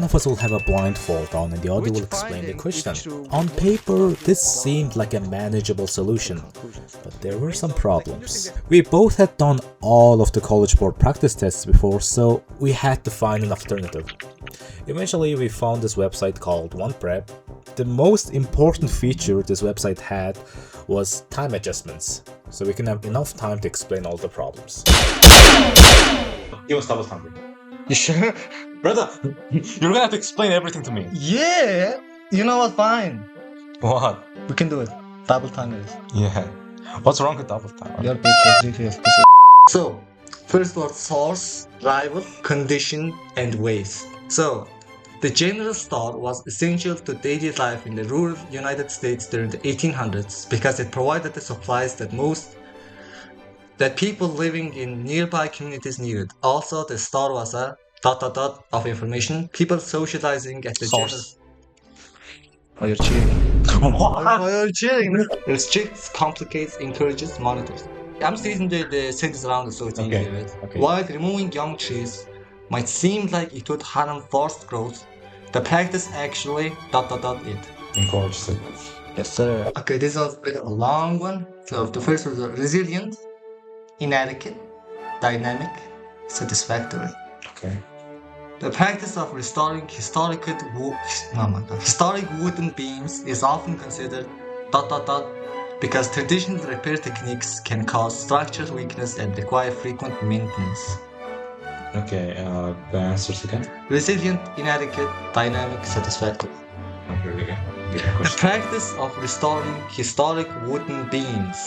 of us will have a blindfold on and the other will explain the question. On paper, this seemed like a manageable solution, but there were some problems. We both had done all of the College Board practice tests before, so we had to find an alternative. Eventually, we found this website called OnePrep. The most important feature this website had was time adjustments, so we can have enough time to explain all the problems. Give us double time. You sure? Brother, you're gonna have to explain everything to me. Yeah! You know what? Fine. What? We can do it. Double time it is. Yeah. What's wrong with double time? Your bitch. So, first was source, rival, condition, and ways. So, the general store was essential to daily life in the rural United States during the 1800s because it provided the supplies that people living in nearby communities needed. Also, the store was a ... of information, people socializing at the Source. Oh, you're cheating. What? You're cheating. Restricts, complicates, encourages, monitors. I'm stating the sentence around it so it's Okay. easier, right? Okay. While removing young trees might seem like it would harm forest growth, the practice actually ... it. Encourage it. Yes, sir. Okay, this was a long one. So the first was resilient, inadequate, dynamic, satisfactory. Okay. The practice of restoring historic wooden beams is often considered ... because traditional repair techniques can cause structural weakness and require frequent maintenance. Okay, the answers again? Resilient, inadequate, dynamic, satisfactory. Okay, okay. The practice of restoring historic wooden beams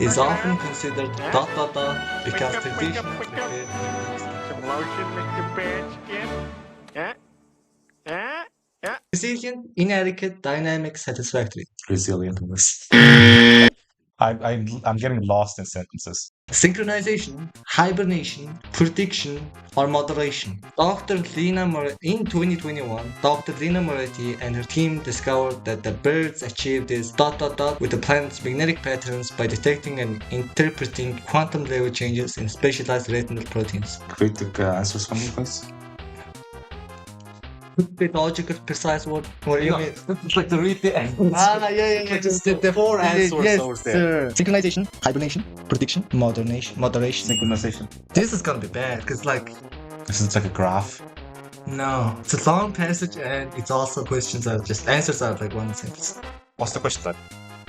is often considered ... because traditional repair techniques resilient, inadequate, dynamic, satisfactory. Resilient. I'm getting lost in sentences. Synchronization, hibernation, prediction, or moderation. In 2021, Dr. Lina Moretti and her team discovered that the birds achieve this ... with the planet's magnetic patterns by detecting and interpreting quantum level changes in specialized retinal proteins. Quick answers from you, please. The logical, precise word. What do you mean? It's like the read the answer. Yeah. Just the four answers over there. Sir. Synchronization, hibernation, prediction, moderation. Synchronization. This is gonna be bad, because This is like a graph. no. It's a long passage and it's also questions are just answers are like one sentence. What's the question then?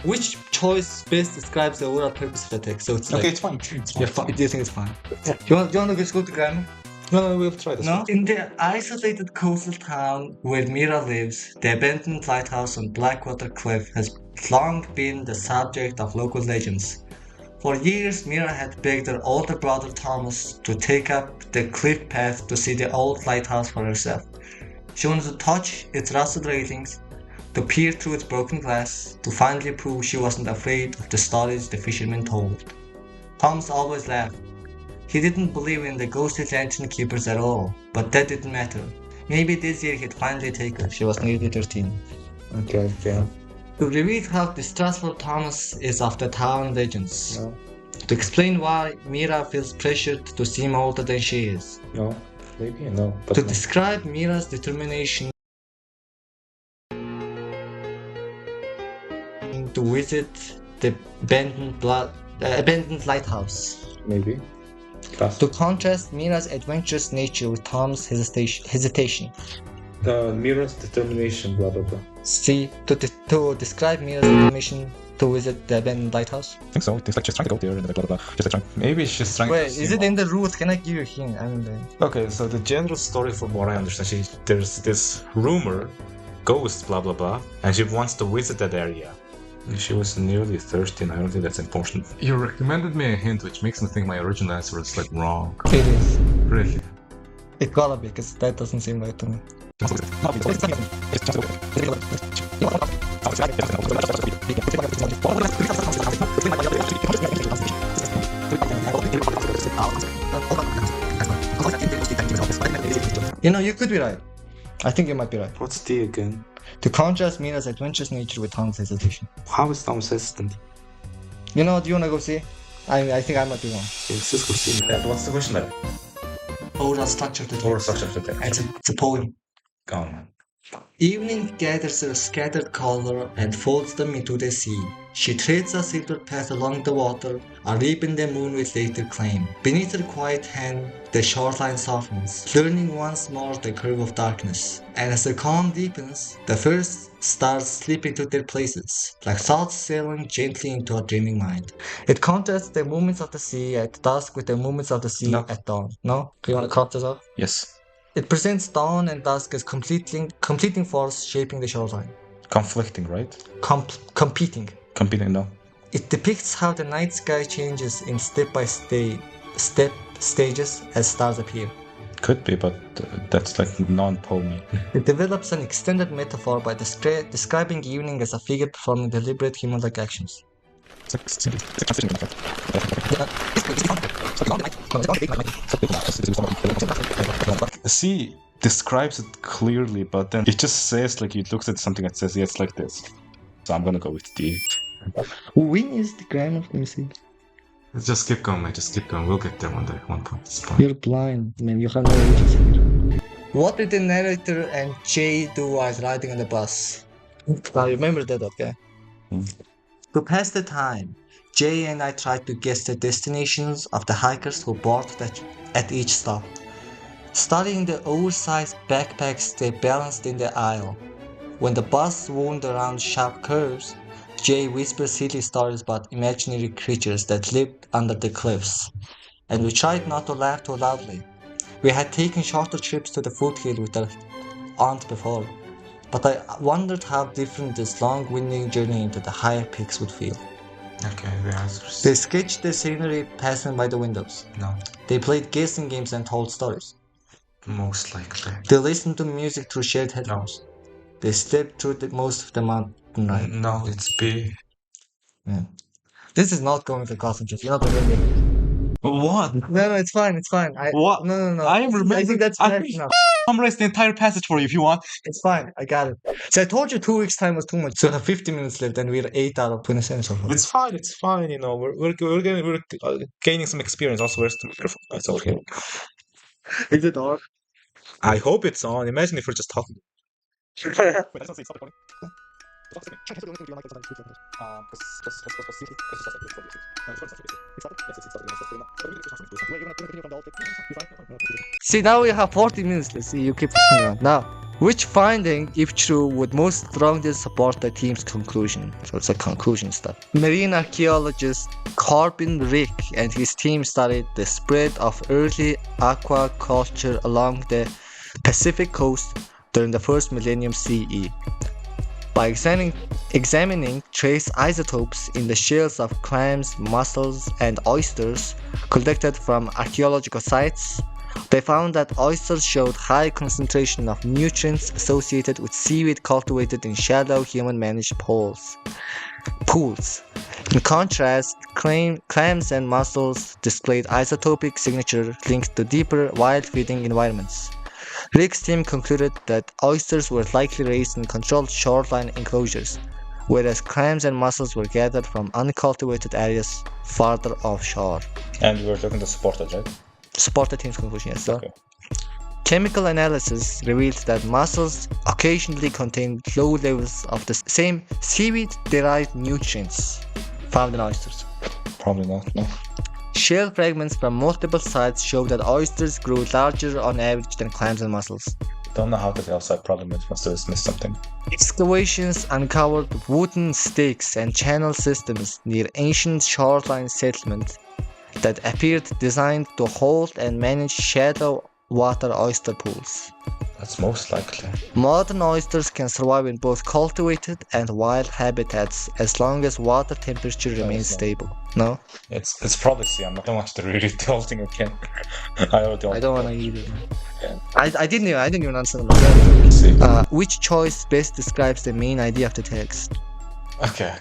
Which choice best describes the overall purpose of the text? So it's like Okay, it's fine. It's fine. you're fine. Do you think it's fine? Yeah. Do you want to just go to grammar? No, we'll try this. No? In the isolated coastal town where Mira lives, the abandoned lighthouse on Blackwater Cliff has long been the subject of local legends. For years, Mira had begged her older brother Thomas to take up the cliff path to see the old lighthouse for herself. She wanted to touch its rusted railings, to peer through its broken glass, to finally prove she wasn't afraid of the stories the fishermen told. Thomas always laughed. He didn't believe in the ghostly lantern keepers at all, but that didn't matter. Maybe this year he'd finally take her. She was nearly 13. Okay. To reveal how distrustful Thomas is of the town legends. No. To explain why Mira feels pressured to seem older than she is. No. Maybe no. But To no. describe Mira's determination to visit the abandoned lighthouse. Maybe. Class. To contrast Mira's adventurous nature with Tom's hesitation. The mirror's determination, blah blah blah. See, to describe Mira's determination to visit the abandoned lighthouse. I think so. It's like she's trying to go there and blah blah blah. Just like maybe she's trying Wait, to is it in the rules? Can I give you a hint? Okay, so the general story from what I understand, there's this rumor, ghost, blah blah blah, and she wants to visit that area. She was nearly 13, I don't think that's important. You recommended me a hint which makes me think my original answer is like wrong. It is. Really? It gotta be, because that doesn't seem right to me. You know, you could be right. I think you might be right. What's D again? To contrast Mira's adventurous nature with Tom's hesitation. How is Thomas hesitant? You know, do you wanna go see? I think I might be wrong. Yes, let's go see. What's the question then? Oral structure to text. Oral structure to text. It's a poem. Gone. Evening gathers her scattered color and folds them into the sea. She treads a silver path along the water, a rip in the moon with later claim. Beneath her quiet hand, the shoreline softens, learning once more the curve of darkness. And as the calm deepens, the first stars slip into their places, like thoughts sailing gently into a dreaming mind. It contrasts the movements of the sea at dusk with the movements of the sea at dawn. No? Do you want to cut this off? Yes. It presents dawn and dusk as completing force shaping the shoreline. Conflicting, right? Competing. Competing, no. It depicts how the night sky changes in step stages as stars appear. Could be, but that's like non-poemy. It develops an extended metaphor by describing evening as a figure performing deliberate human-like actions. See, describes it clearly, but then it just says, like, it looks at something that says, yeah, it's like this. So I'm gonna go with D. When is the grammar? Let me see. Just keep going, mate. Just keep going. We'll get there one day, one point. It's fine. You're blind, man. You have no agency. What did the narrator and Jay do while riding on the bus? I remember that, okay? To pass the time, Jay and I tried to guess the destinations of the hikers who boarded at each stop. Studying the oversized backpacks they balanced in the aisle. When the bus wound around sharp curves, Jay whispered silly stories about imaginary creatures that lived under the cliffs, and we tried not to laugh too loudly. We had taken shorter trips to the foothill with our aunt before, but I wondered how different this long-winding journey into the higher peaks would feel. Okay, the answers. They sketched the scenery passing by the windows. No. They played guessing games and told stories. Most likely. They listened to music through shared headphones. They slept through most of the mountain ride. No, it's B. Yeah. This is not going to concentrate. You're not remembering. What? No, it's fine. What? No. I am remembering. I think that's fair enough. Summarize the entire passage for you if you want. It's fine. I got it. So I told you 2 weeks time was too much. So I have 50 minutes left, and we're 8 out of 27 so far. It's fine. You know, we're gaining some experience. Also, where's the microphone? It's okay. Is it on? I hope it's on. Imagine if we're just talking. See, now we have 40 minutes. Let's see, you keep on. Now, which finding, if true, would most strongly support the team's conclusion? So it's a conclusion stuff. Marine archaeologist Corbin Rick and his team studied the spread of early aquaculture along the Pacific coast during the first millennium CE. By examining trace isotopes in the shells of clams, mussels, and oysters collected from archaeological sites, they found that oysters showed high concentration of nutrients associated with seaweed cultivated in shallow human-managed pools. In contrast, clams and mussels displayed isotopic signature linked to deeper wild-feeding environments. Rick's team concluded that oysters were likely raised in controlled shoreline enclosures, whereas clams and mussels were gathered from uncultivated areas farther offshore. And we were talking to supported, right? Support the team's conclusion, yes. Okay. Chemical analysis revealed that mussels occasionally contain low levels of the same seaweed-derived nutrients found in oysters. Probably not, no. Shell fragments from multiple sites show that oysters grew larger on average than clams and mussels. Don't know how to tell, so I probably must have missed something. Excavations uncovered wooden stakes and channel systems near ancient shoreline settlements that appeared designed to hold and manage shallow water oyster pools. That's most likely. Modern oysters can survive in both cultivated and wild habitats as long as water temperature remains stable. No? It's probably C. I don't want to read it the whole thing again. I don't want to either. Yeah. I didn't even understand myself. Which choice best describes the main idea of the text? Okay.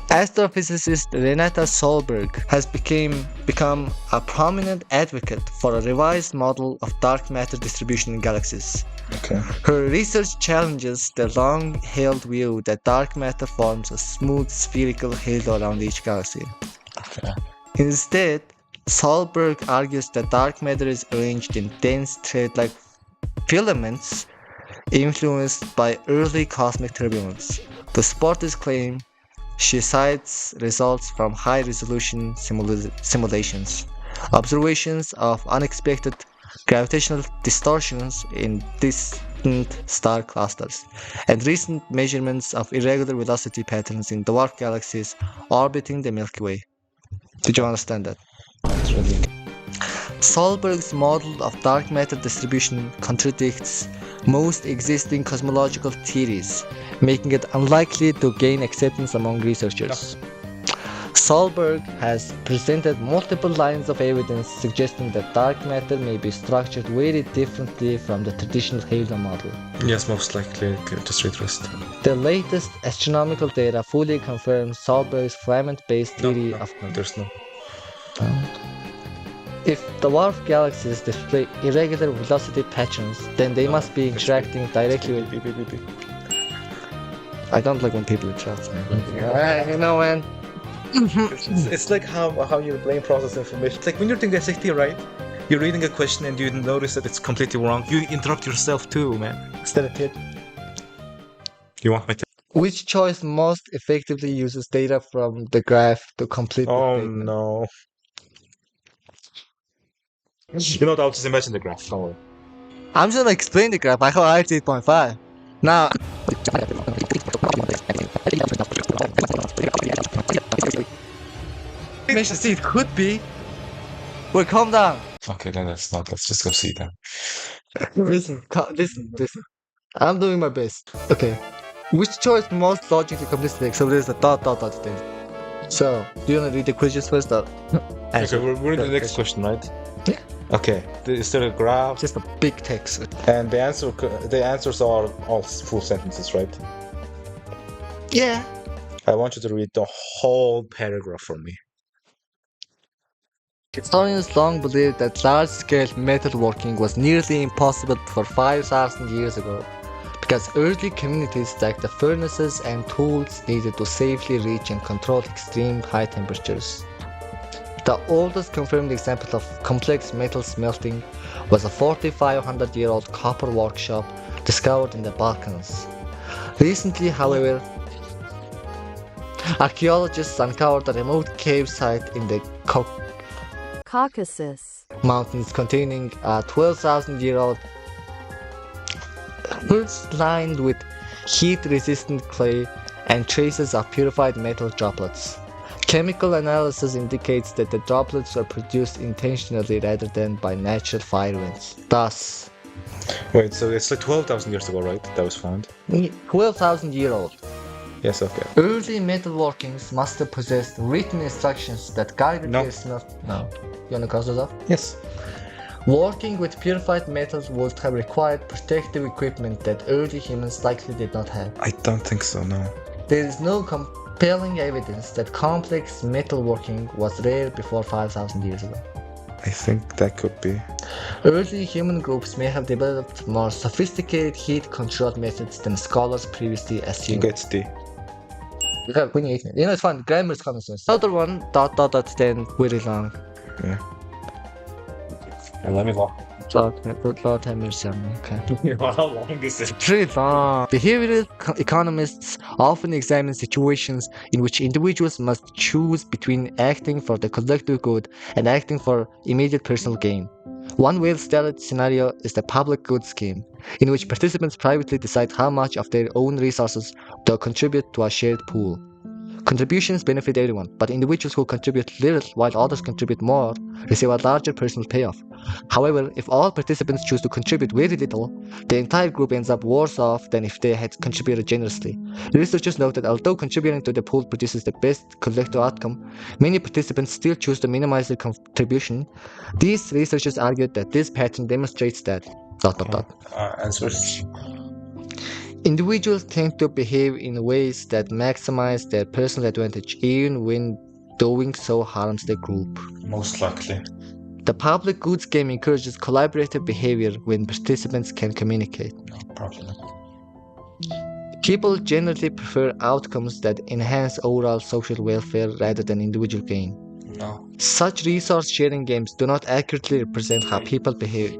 Astrophysicist Renata Solberg has become a prominent advocate for a revised model of dark matter distribution in galaxies. Okay. Her research challenges the long-held view that dark matter forms a smooth spherical halo around each galaxy. Okay. Instead, Solberg argues that dark matter is arranged in dense thread-like filaments influenced by early cosmic turbulence. The sporters claim she cites results from high-resolution simulations, observations of unexpected gravitational distortions in distant star clusters, and recent measurements of irregular velocity patterns in dwarf galaxies orbiting the Milky Way. Did you understand that? Not really. Solberg's model of dark matter distribution contradicts most existing cosmological theories, making it unlikely to gain acceptance among researchers. Solberg has presented multiple lines of evidence suggesting that dark matter may be structured very differently from the traditional Halo model. Yes, most likely. Just read rest. The latest astronomical data fully confirms Solberg's fragment-based theory of There's no. If dwarf galaxies display irregular velocity patterns, then they must be interacting directly with. I don't like when people interact. You know, man. It's like how your brain processes information. It's like when you're doing SAT, right? You're reading a question and you notice that it's completely wrong. You interrupt yourself too, man. Instead of it. You want my Which choice most effectively uses data from the graph to complete the statement? no. You know what, I'll just imagine the graph. Don't worry. I'm just gonna explain the graph. I got I 8.5. Now. See, it could be. Wait, calm down. Okay, then let's not. Let's just go see them. Listen. I'm doing my best. Okay. Which choice most logically completes? So there's a dot thing. So, do you want to read the questions first? Or? Okay, we're in the next question, right? Yeah. Okay, is there a graph? Just a big text. And the answers are all full sentences, right? Yeah. I want you to read the whole paragraph for me. Historians long believed that large-scale metalworking was nearly impossible for 5,000 years ago, because early communities lacked the furnaces and tools needed to safely reach and control extreme high temperatures. The oldest confirmed example of complex metal smelting was a 4,500-year-old copper workshop discovered in the Balkans. Recently, however, archaeologists uncovered a remote cave site in the Caucasus Mountains containing a 12,000-year-old house lined with heat-resistant clay and traces of purified metal droplets. Chemical analysis indicates that the droplets were produced intentionally rather than by natural fire vents. Thus, Wait, so it's like 12,000 years ago, right? That was found? 12,000-year-old. Yes, okay. Early metalworkings must have possessed written instructions that guided No. their smelt. No. You wanna cross this off? Yes. Working with purified metals would have required protective equipment that early humans likely did not have. I don't think so, no. There is no compelling evidence that complex metalworking was rare before 5,000 years ago. I think that could be. Early human groups may have developed more sophisticated heat-controlled methods than scholars previously assumed. Gets D. Yeah, when you know, it's fine. Grammar is common sense. Other one, then very long. Yeah. And let me walk. Lord have mercy on me, okay. How long is it? Pretty long. Behavioral economists often examine situations in which individuals must choose between acting for the collective good and acting for immediate personal gain. One well-studied scenario is the public goods scheme, in which participants privately decide how much of their own resources to contribute to a shared pool. Contributions benefit everyone, but individuals who contribute little while others contribute more receive a larger personal payoff. However, if all participants choose to contribute very little, the entire group ends up worse off than if they had contributed generously. Researchers note that although contributing to the pool produces the best collective outcome, many participants still choose to minimize their contribution. These researchers argued that this pattern demonstrates that... Answers. Individuals tend to behave in ways that maximize their personal advantage, even when doing so harms the group. Most likely. The public goods game encourages collaborative behavior when participants can communicate. No problem. People generally prefer outcomes that enhance overall social welfare rather than individual gain. No. Such resource sharing games do not accurately represent how people behave.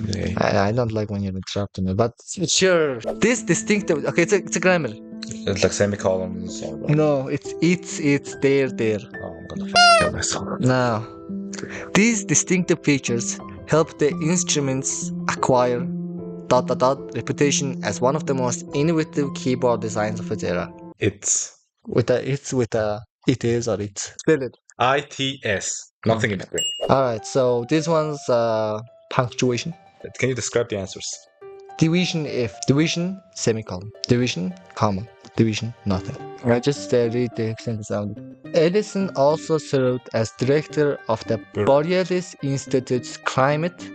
Yeah. I don't like when you're interrupting me, but sure. This distinctive. Okay, it's a grammar. It's like semicolons or what? No, it's there. Oh, I'm gonna kill myself. Now, these distinctive features help the instruments acquire reputation as one of the most innovative keyboard designs of its era. It It is or it's. Spell it. ITS. Nothing in between. Alright, so this one's punctuation. Can you describe the answers? Division if. Division, semicolon. Division, comma. Division, nothing. I just read the sentence out. Edison also served as director of the Borealis Institute's climate.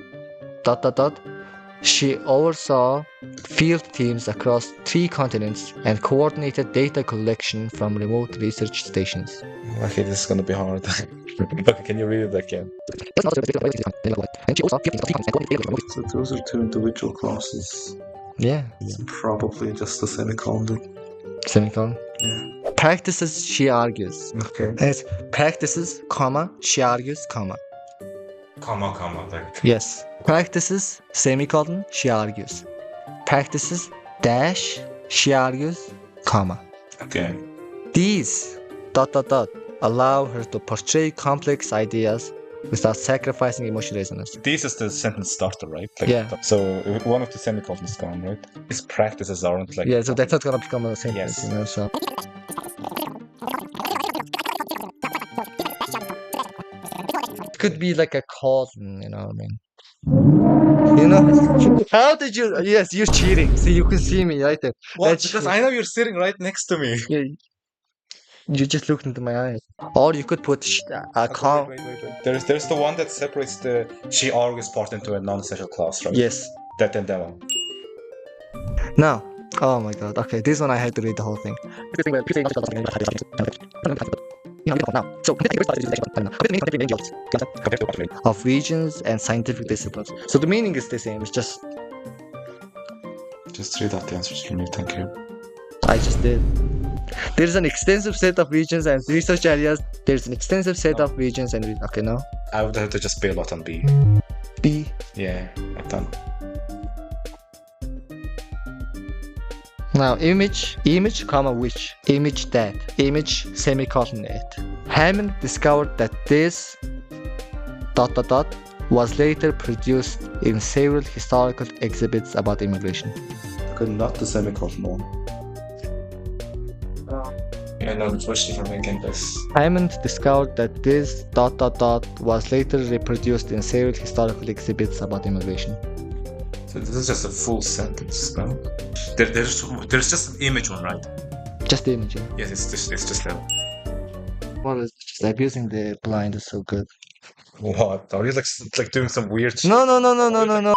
She oversaw field teams across 3 continents and coordinated data collection from remote research stations. Okay, this is gonna be hard. Okay, can you read it again? So those are 2 individual clauses. Yeah. Probably just a semicolon. Semicolon. Yeah. Practices, she argues. Okay. And it's practices, comma, she argues, comma. Comma, like. Yes. Practices, semicolon, she argues. Practices, dash, she argues, comma. Okay. These, allow her to portray complex ideas without sacrificing emotional resonance. This is the sentence starter, right? Like, Yeah. So one of the semicolons is gone, right? These practices aren't like. Yeah, so that's not gonna become a sentence, Yes. you know, so. It could be like a colon, you know what I mean? You know? How did you? Yes, you're cheating. See, you can see me right there. What? That's Because true. I know you're sitting right next to me. Yeah, you just looked into my eyes. Or you could put a comma. Wait. There's the one that separates the she argues part into a non-essential clause, right? Yes. That one. Now, oh my god. Okay, this one I had to read the whole thing. Now, so of regions and scientific disciplines. So the meaning is the same. It's just read out the answers for me, thank you. I just did. There is an extensive set of regions and research areas. There's an extensive set of regions and okay, no. I would have to just bail out on B. B. Yeah, I've done. Now image, comma which, image that, image semicolon it. Hammond discovered that this was later produced in several historical exhibits about immigration. Okay, not the semicolon one. Yeah, no, the question for making this. Hammond discovered that this was later reproduced in several historical exhibits about immigration. So this is just a full sentence, no? There's just an image one, right? Just the image. Yeah. Yes, it's just that. Well, it's just abusing the blind is so good. What? Are you like doing some weird shit? No.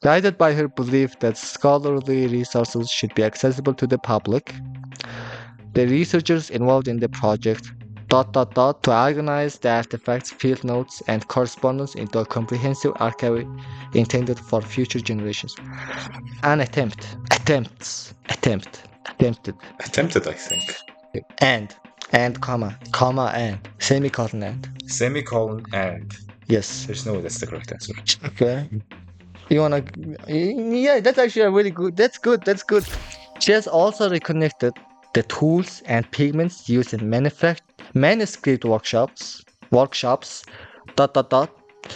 Guided by her belief that scholarly resources should be accessible to the public, the researchers involved in the project to organize the artifacts, field notes, and correspondence into a comprehensive archive intended for future generations. An attempted, Attempted, I think. And comma, and, semicolon and. Semicolon and. Yes. There's no way that's the correct answer. Okay. You wanna? Yeah, that's actually a really good. That's good. She has also reconnected the tools and pigments used in manuscript workshops.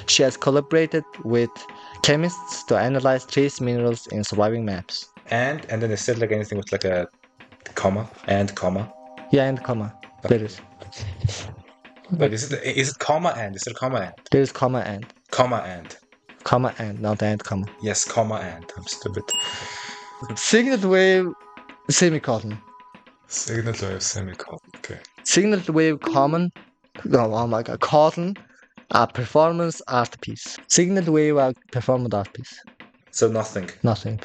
She has collaborated with chemists to analyze trace minerals in surviving maps. And then they said like anything with like a comma and comma. Yeah, and comma. There is. Wait, is it comma and? Is there comma and? There is comma and. Comma and. Comma and, not and comma. Yes, comma and. I'm stupid. Signal wave semicolon. Signal wave semicolon. Okay. Signal wave common. Oh my god, colon. A performance art piece. Signal wave performance art piece. So nothing. Nothing.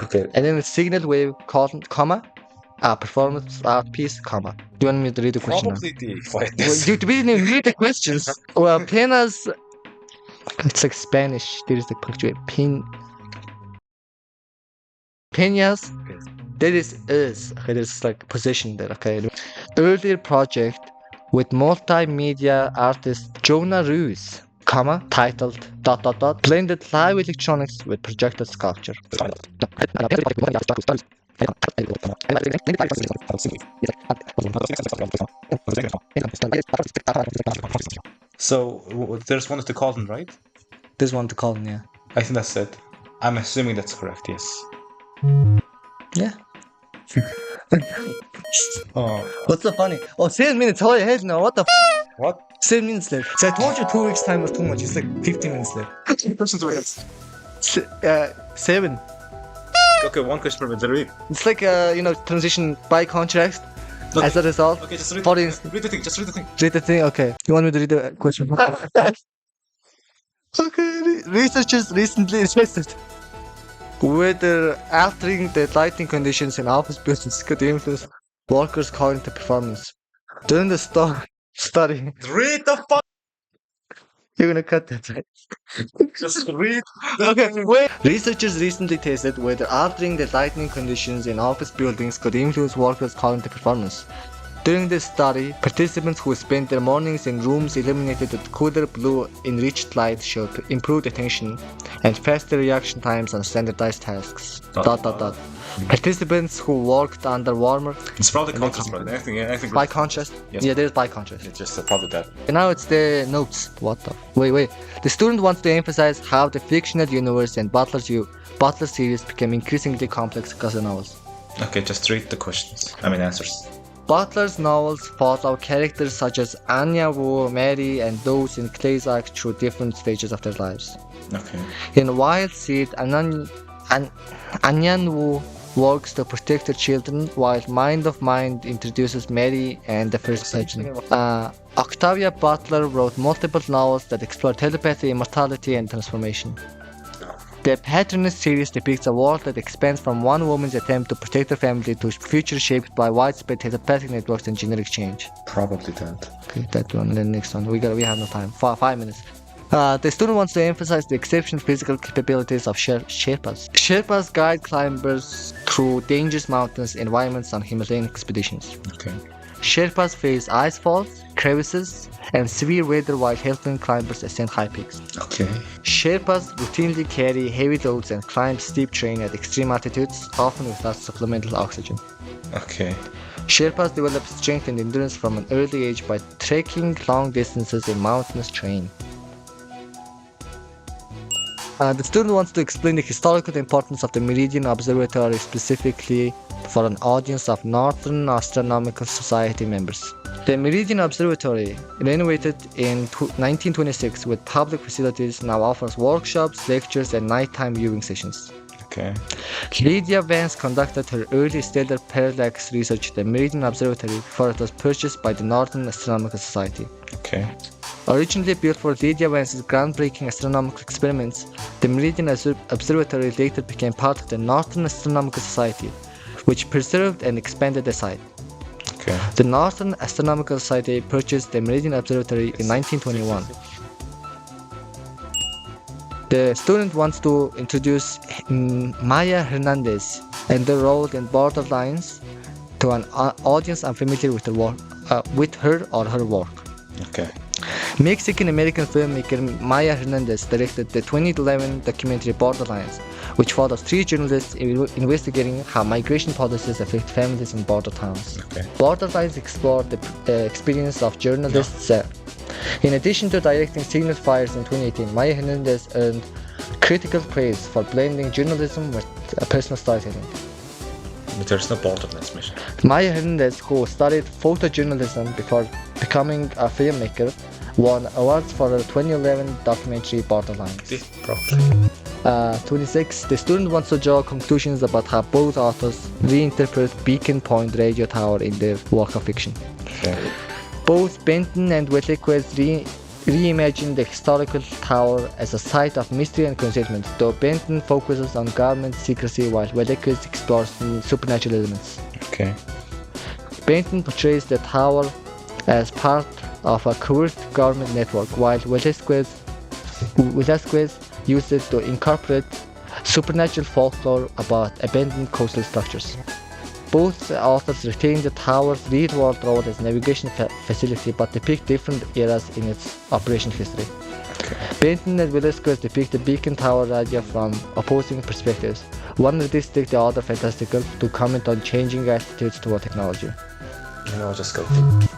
Okay. And then signal wave colon, comma. A performance art piece, comma. Do you want me to read the question? Probably D. Like Well, this. we didn't even read the questions. Well, penas. It's like Spanish. There is like punctuation. Peñas. There is. Okay, there's like position there. Okay. Earlier project with multimedia artist Jonah Ruse titled ... blended live electronics with projected sculpture. So there's one at the Colton, right? This one to Colton, yeah. I think that's it. I'm assuming that's correct, yes. Yeah. Oh. What's so funny? Oh, 7 minutes. Holy hell no, what the What? 7 minutes left. So I told you 2 weeks time was too much. It's like 15 minutes left. Questions were yes. 7. Okay, one question per minute. It's like transition by contrast. Okay. As a result, Okay, just read, for instance, read the thing. Just read the thing. read the thing. Okay, you want me to read the question? Okay, researchers recently tested whether altering the lighting conditions in office buildings could influence workers' cognitive performance. During the study, Read the fuck. you're gonna cut that, right? Just read. Okay, wait. Researchers recently tested whether altering the lighting conditions in office buildings could influence workers' cognitive performance. During this study, participants who spent their mornings in rooms illuminated with cooler blue enriched light showed improved attention and faster reaction times on standardized tasks. ... Participants who worked under warmer... It's probably contrast, brother. Anything. By contrast? Yes. Yeah, there's by contrast. It's just probably that. And now it's the notes. What the... Wait. The student wants to emphasize how the fictional universe and Butler series became increasingly complex because of novels. Okay, just read the questions. Answers. Butler's novels follow characters such as Anya Wu, Mary, and those in Clay's arc through different stages of their lives. Okay. In Wild Seed, Anyan Wu works to protect her children, while Mind of Mind introduces Mary and the first patron. Octavia Butler wrote multiple novels that explore telepathy, immortality, and transformation. The Patronus series depicts a world that expands from one woman's attempt to protect her family to a future shaped by widespread telepathic networks and genetic change. Probably that. Okay, that one. Then next one. We have no time. 5 minutes. The student wants to emphasize the exceptional physical capabilities of Sherpas. Sherpas guide climbers through dangerous mountains environments on Himalayan expeditions. Okay. Sherpas face ice falls, crevices, and severe weather while helping climbers ascend high peaks. Okay. Sherpas routinely carry heavy loads and climb steep terrain at extreme altitudes, often without supplemental oxygen. Okay. Sherpas develop strength and endurance from an early age by trekking long distances in mountainous terrain. The student wants to explain the historical importance of the Meridian Observatory specifically for an audience of Northern Astronomical Society members. The Meridian Observatory, renovated in 1926 with public facilities, now offers workshops, lectures, and nighttime viewing sessions. Okay. Lydia Vance conducted her early stellar parallax research at the Meridian Observatory before it was purchased by the Northern Astronomical Society. Okay. Originally built for Lydia Vance's groundbreaking astronomical experiments, the Meridian Observatory later became part of the Northern Astronomical Society, which preserved and expanded the site. Okay. The Northern Astronomical Society purchased the Meridian Observatory in 1921. The student wants to introduce Maya Hernandez and the role in Borderlines to an audience unfamiliar with her or her work. Okay. Mexican-American filmmaker Maya Hernandez directed the 2011 documentary Borderlines, which follows 3 journalists investigating how migration policies affect families in border towns. Okay. Borderlines explored the experience of journalists. In addition to directing Signal Fires in 2018, Maya Hernandez earned critical praise for blending journalism with personal storytelling. But there's no Borderlands mission. Maya Hernandez, who studied photojournalism before becoming a filmmaker, won awards for her 2011 documentary Borderlines. Probably. 26. The student wants to draw conclusions about how both authors reinterpret Beacon Point Radio Tower in their work of fiction. Okay. Both Benton and Velasquez reimagined the historical tower as a site of mystery and concealment, though Benton focuses on government secrecy while Velasquez explores supernatural elements. Okay. Benton portrays the tower as part of a covert government network, while Velasquez used it to incorporate supernatural folklore about abandoned coastal structures. Both authors retain the tower's real-world role as a navigation facility, but depict different eras in its operation history. Painting and Velasquez depict the beacon tower idea from opposing perspectives. One realistic, the other fantastical, to comment on changing attitudes toward technology. Just go.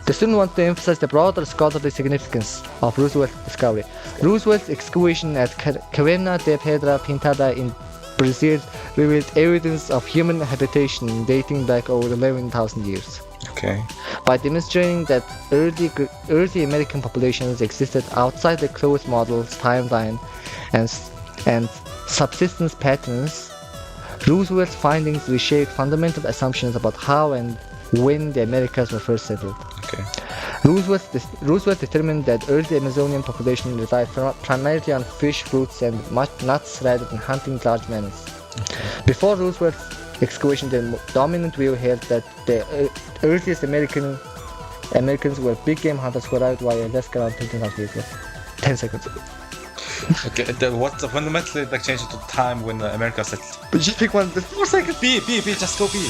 The student wants to emphasize the broader scholarly significance of Roosevelt's discovery. Roosevelt's excavation at Caverna de Pedra Pintada in Brazil revealed evidence of human habitation dating back over 11,000 years. Okay. By demonstrating that early American populations existed outside the closed model's timeline and subsistence patterns, Roosevelt's findings reshaped fundamental assumptions about how and when the Americas were first settled. Okay. Roosevelt determined that early Amazonian population relied primarily on fish, fruits, and nuts rather than hunting large mammals. Okay. Before Roosevelt's excavation, the dominant view held that the earliest Americans were big game hunters who arrived via Alaska around 10,000 years ago. 10 seconds. Okay. What's fundamentally like changed to time when America settled? But just pick one. 4 seconds. B. Just go B.